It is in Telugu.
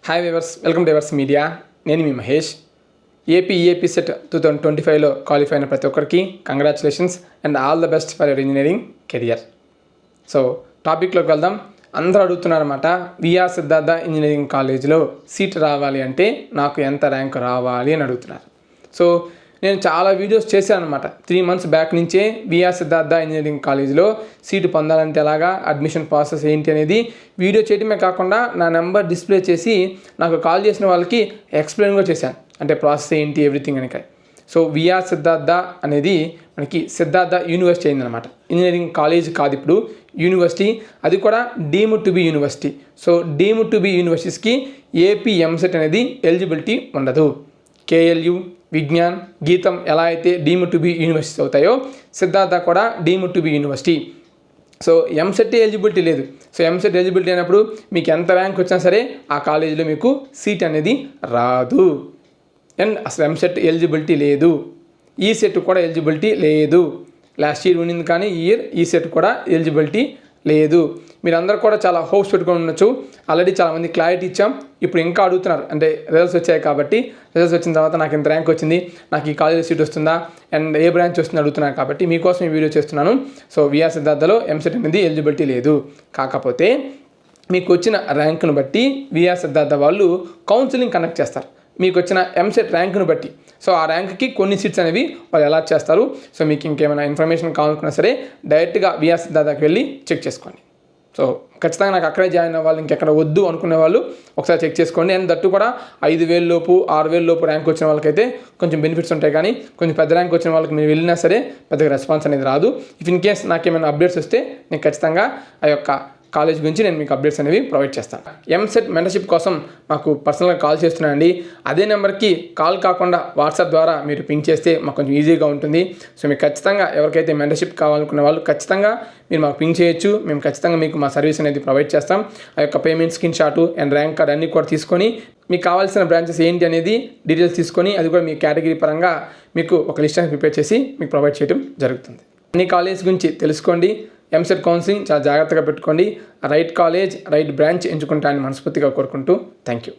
Hi viewers, welcome to Evers media. నేను మీ మహేష్. ఏపీ సెట్ 2025లో క్వాలిఫై అయిన ప్రతి ఒక్కరికి congratulations and all the best for your engineering career. So టాపిక్లోకి వెళ్దాం. అందరూ అడుగుతున్నారన్నమాట, విఆర్ సిద్ధార్థ ఇంజనీరింగ్ కాలేజ్లో సీట్ రావాలి అంటే నాకు ఎంత ర్యాంక్ రావాలి అని అడుగుతున్నారు. సో నేను చాలా వీడియోస్ చేశాను అనమాట. 3 months బ్యాక్ నుంచే విఆర్ సిద్ధార్థ ఇంజనీరింగ్ కాలేజ్లో సీటు పొందాలంటే ఎలాగా, అడ్మిషన్ ప్రాసెస్ ఏంటి అనేది వీడియో చేయడమే కాకుండా నా నెంబర్ డిస్ప్లే చేసి నాకు కాల్ చేసిన వాళ్ళకి ఎక్స్ప్లెయిన్ కూడా చేశాను, అంటే ప్రాసెస్ ఏంటి ఎవ్రీథింగ్ అని. సో విఆర్ సిద్ధార్థ అనేది మనకి సిద్ధార్థ యూనివర్సిటీ అయిందనమాట. ఇంజనీరింగ్ కాలేజ్ కాదు, ఇప్పుడు యూనివర్సిటీ, అది కూడా deemed to be university. So deemed to be యూనివర్సిటీస్కి ఏపీ ఎంసెట్ అనేది ఎలిజిబిలిటీ ఉండదు. కేఎల్యు, విజ్ఞాన్, గీతం ఎలా అయితే డీమ్డ్ టు బి యూనివర్సిటీస్ అవుతాయో, సిద్ధార్థ కూడా deemed to be university. So EAMCET eligibility లేదు. సో ఎంసెట్ ఎలిజిబిలిటీ అయినప్పుడు మీకు ఎంత ర్యాంక్ వచ్చినా సరే ఆ కాలేజీలో మీకు సీట్ అనేది రాదు. అండ్ అసలు ఎంసెట్ ఎలిజిబిలిటీ లేదు, ఈ సెట్ కూడా ఎలిజిబిలిటీ లేదు. లాస్ట్ ఇయర్ ఉండింది కానీ ఈ ఇయర్ ఈ సెట్ కూడా ఎలిజిబిలిటీ లేదు. మీరందరూ కూడా చాలా హోప్స్ పెట్టుకొని ఉండొచ్చు. ఆల్రెడీ చాలామంది క్లారిటీ ఇచ్చాం, ఇప్పుడు ఇంకా అడుగుతున్నారు, అంటే రిజల్ట్స్ వచ్చాయి కాబట్టి రిజల్ట్స్ వచ్చిన తర్వాత నాకు ఇంత ర్యాంక్ వచ్చింది, నాకు ఈ కాలేజీ సీట్ వస్తుందా అండ్ ఏ బ్రాంచ్ వస్తుంది అడుగుతున్నారు కాబట్టి మీకోసం ఈ వీడియో చేస్తున్నాను. సో విఆర్ సిద్ధార్థలో ఎంసెట్ అనేది ఎలిజిబిలిటీ లేదు. కాకపోతే మీకు వచ్చిన ర్యాంకును బట్టి విఆర్ సిద్ధార్థ వాళ్ళు కౌన్సిలింగ్ కండక్ట్ చేస్తారు, మీకు వచ్చిన ఎంసెట్ ర్యాంకును బట్టి. సో ఆ ర్యాంక్కి కొన్ని సీట్స్ అనేవి వాళ్ళు అలాట్ చేస్తారు. సో మీకు ఇంకేమైనా ఇన్ఫర్మేషన్ కావాలనుకున్నా సరే డైరెక్ట్గా విఆర్ సిద్ధార్థకి వెళ్ళి చెక్ చేసుకోండి. సో ఖచ్చితంగా నాకు అక్కడే జాయిన్ అవ్వాలి, ఇంకెక్కడ వద్దు అనుకునే వాళ్ళు ఒకసారి చెక్ చేసుకోండి. అండ్ దట్టు కూడా 5,000 లోపు 6,000 లోపు ర్యాంక్ వచ్చిన వాళ్ళకైతే కొంచెం బెనిఫిట్స్ ఉంటాయి, కానీ కొంచెం పెద్ద ర్యాంక్ వచ్చిన వాళ్ళకి మీరు వెళ్ళినా సరే పెద్దగా రెస్పాన్స్ అనేది రాదు. ఇఫ్ ఇన్ కేస్ నాకేమైనా అప్డేట్స్ వస్తే నేను ఖచ్చితంగా ఆ యొక్క కాలేజ్ గురించి నేను మీకు అప్డేట్స్ అనేవి ప్రొవైడ్ చేస్తాను. ఎంసెట్ మెంటర్షిప్ కోసం మాకు పర్సనల్గా కాల్ చేస్తున్నానండి. అదే నెంబర్కి కాల్ కాకుండా వాట్సాప్ ద్వారా మీరు పింక్ చేస్తే మాకు కొంచెం ఈజీగా ఉంటుంది. సో మీకు ఖచ్చితంగా ఎవరికైతే మెంటర్షిప్ కావాలనుకున్న వాళ్ళు ఖచ్చితంగా మీరు మాకు పింక్ చేయొచ్చు. మేము ఖచ్చితంగా మీకు మా సర్వీస్ అనేది ప్రొవైడ్ చేస్తాం. ఆ యొక్క payment screen shot and rank card అన్నీ కూడా తీసుకొని మీకు కావాల్సిన బ్రాంచెస్ ఏంటి అనేది డీటెయిల్స్ తీసుకొని అది కూడా మీ కేటగిరీ పరంగా మీకు ఒక లిస్ట్ అనేది ప్రిపేర్ చేసి మీకు ప్రొవైడ్ చేయడం జరుగుతుంది. అన్ని కాలేజ్ గురించి తెలుసుకోండి. ఎంసెట్ కౌన్సిలింగ్ చాలా జాగ్రత్తగా పెట్టుకోండి. రైట్ కాలేజ్, రైట్ బ్రాంచ్ ఎంచుకుంటానని మనస్ఫూర్తిగా కోరుకుంటూ థ్యాంక్ యూ.